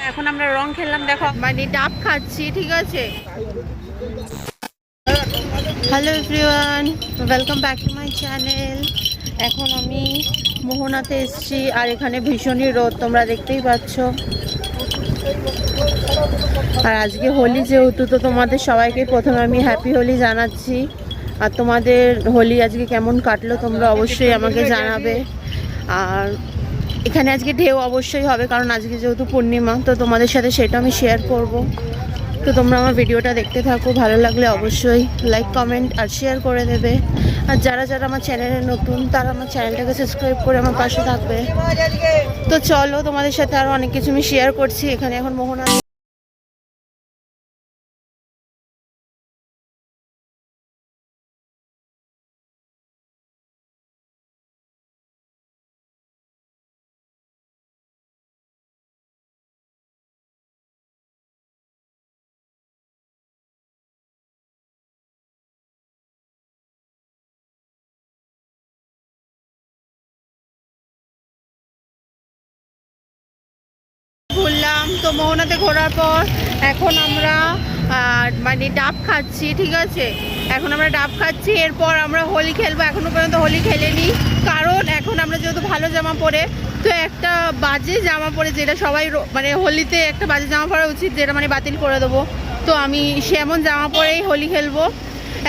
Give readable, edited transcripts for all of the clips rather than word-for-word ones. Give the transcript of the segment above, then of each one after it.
এখন আমরা রং খেললাম, দেখো মানে ডাব খাচ্ছি, ঠিক আছে। Hello everyone, welcome back to my channel. এখন আমি মোহনাতে এসেছি, আর এখানে ভীষণই রোদ, তোমরা দেখতেই পাচ্ছ। আর আজকে হোলি যেহেতু, তো তোমাদের সবাইকে প্রথমে আমি হ্যাপি হোলি জানাচ্ছি। আর তোমাদের হোলি আজকে কেমন কাটলো তোমরা অবশ্যই আমাকে জানাবে। আর এখানে আজকে ঢেউ অবশ্যই হবে, কারণ আজকে যেহেতু পূর্ণিমা, তো তোমাদের সাথে সেটা আমি শেয়ার করব। তো তোমরা আমার ভিডিওটা দেখতে থাকো, ভালো লাগলে অবশ্যই লাইক, কমেন্ট আর শেয়ার করে দেবে। আর যারা যারা আমার চ্যানেলে নতুন, তারা আমার চ্যানেলটাকে সাবস্ক্রাইব করে আমার পাশে থাকবে। তো চলো, তোমাদের সাথে আরও অনেক কিছু আমি শেয়ার করছি। এখানে এখন মোহনা ঘুরলাম। তো মোহনাতে ঘোরার পর এখন আমরা মানে ডাব খাচ্ছি, ঠিক আছে। এখন আমরা ডাব খাচ্ছি, এরপর আমরা হোলি খেলবো। এখনো পর্যন্ত হোলি খেলেনি, কারণ এখন আমরা যেহেতু ভালো জামা পরে, তো একটা বাজে জামা পরে, যেটা সবাই মানে হোলিতে একটা বাজে জামা পরা উচিত, যেটা মানে বাতিল করে দেবো। তো আমি সেমন জামা পরেই হোলি খেলবো।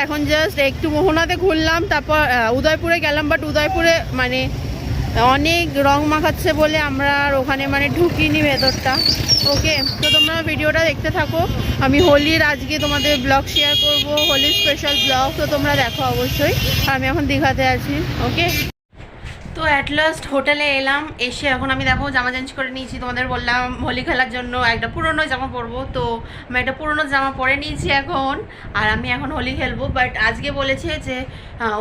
এখন জাস্ট একটু মোহনাতে ঘুরলাম, তারপর উদয়পুরে গেলাম, বাট উদয়পুরে মানে অনেক রং মাখাচ্ছে বলে আমরা আর ওখানে মানে ঢুকিনি ভেতরটা। ওকে, তো তোমরা ভিডিওটা দেখতে থাকো। আমি হোলির আজকে তোমাদের ব্লগ শেয়ার করব, হোলির স্পেশাল ব্লগ, তো তোমরা দেখো অবশ্যই। আর আমি এখন দীঘাতে আছি। ওকে, তো অ্যাট লাস্ট হোটেলে এলাম। এসে এখন আমি দেখো জামা চেঞ্জ করে নিয়েছি। তোমাদের বললাম হোলি খেলার জন্য একটা পুরনো জামা পরবো, তো আমি একটা পুরনো জামা পরে নিয়েছি এখন। আর আমি এখন হোলি খেলবো, বাট আজকে বলেছে যে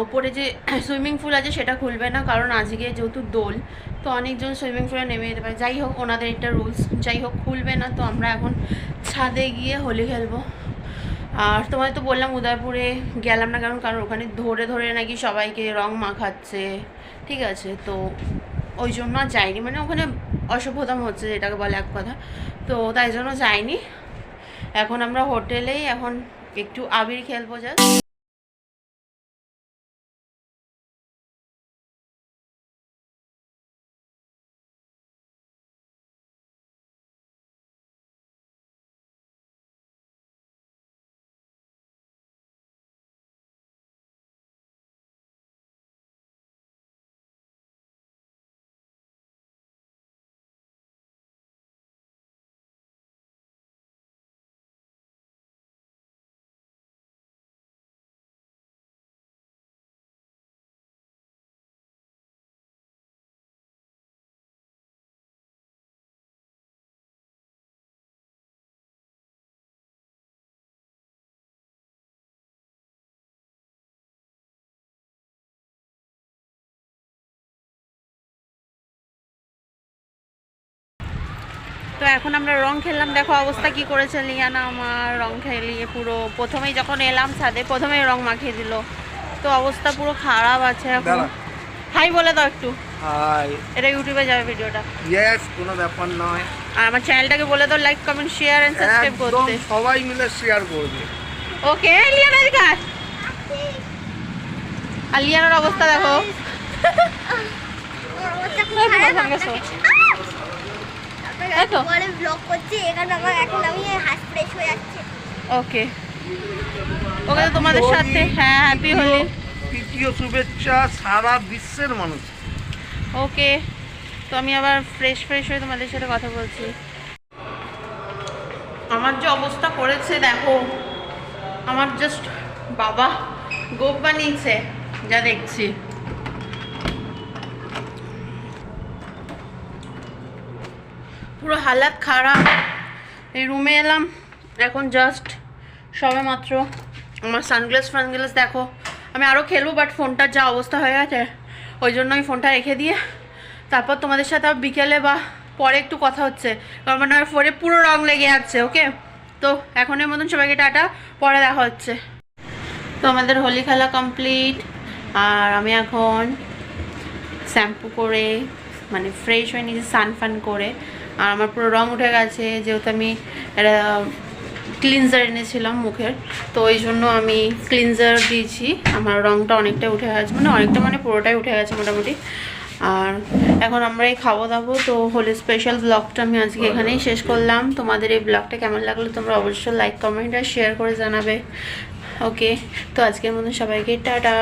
উপরে যে সুইমিং পুল আছে সেটা খুলবে না, কারণ আজকে যেহেতু দোল, তো অনেকজন সুইমিং পুলে নেমে যেতে পারে। যাই হোক, ওনাদের একটা রুলস, যাই হোক খুলবে না। তো আমরা এখন ছাদে গিয়ে হোলি খেলবো। আর তোমাদের তো বললাম উদয়পুরে গেলাম না, কারণ ওখানে ধরে ধরে নাকি সবাইকে রং মাখাচ্ছে, ঠিক আছে। তো ওই জন্য আর যাইনি, মানে ওখানে অসভ্যতাম হচ্ছে, যেটাকে বলে এক কথা, তো তাই জন্য যাইনি। এখন আমরা হোটেলেই এখন একটু আবির খেলবো জাস্ট। তো এখন আমরা রং খেললাম, দেখো অবস্থা কি করেছে লিয়ানা আমার। রং খেলিয়ে পুরো প্রথমেই যখন এলাম ছাদে, প্রথমেই রং মাখিয়ে দিল। তো অবস্থা পুরো খারাপ আছে এখন। হাই বলে দাও একটু। হাই, এটা ইউটিউবে যাবে ভিডিওটা। ইয়েস, কোনো ব্যাপার নয়। আর আমার চ্যানেলটাকে বলে দাও like, comment, share and subscribe করতে। সবাই মিলে শেয়ার করবে। ওকে, লিয়ানা এদিকে আয়। আর লিয়ানার অবস্থা দেখো। ওকে, ওকে, তোমাদের সাথে হ্যাঁ হ্যাপি হোলি। তৃতীয় শুভেচ্ছা সারা বিশ্বের মানুষ। ওকে, তো আমি আবার ফ্রেশ হয়ে তোমাদের সাথে কথা বলছি। আমার যে অবস্থা করেছে দেখো, আমার জাস্ট বাবা গোপ বানিয়েছে যা দেখছি। পুরো হালাত খারাপ। এই রুমে এলাম এখন জাস্ট সবে মাত্র। আমার সানগ্লাস দেখো, আমি আরও খেলবো, বাট ফোনটার যা অবস্থা হয়ে গেছে, ওই জন্য আমি ফোনটা রেখে দিয়ে তারপর তোমাদের সাথে বিকেলে বা পরে একটু কথা হচ্ছে, কারণ মানে আমার ফোনে পুরো রং লেগে যাচ্ছে। ওকে, তো এখনের মতন সবাইকে টাটা, পরে দেখা হচ্ছে। তো আমাদের হোলি খেলা কমপ্লিট, আর আমি এখন শ্যাম্পু করে মানে ফ্রেশ হয়ে নিজে স্নান ফান করে আর আমার পুরো রং উঠে গেছে, যেহেতু আমি একটা ক্লিনজার এনেছিলাম মুখের, তো ওই জন্য আমি ক্লিনজার দিয়েছি। আমার রংটা অনেকটা উঠে গেছে, মানে অনেকটা মানে পুরোটাই উঠে গেছে মোটামুটি। আর এখন আমরা এই খাবো দাবো। তো হোলি স্পেশাল ব্লগটা আমি আজকে এখানেই শেষ করলাম। তোমাদের এই ব্লগটা কেমন লাগলো তোমরা অবশ্যই লাইক কমেন্ট আর শেয়ার করে জানাবে। ওকে, তো আজকের মতো সবাইকে টাটা।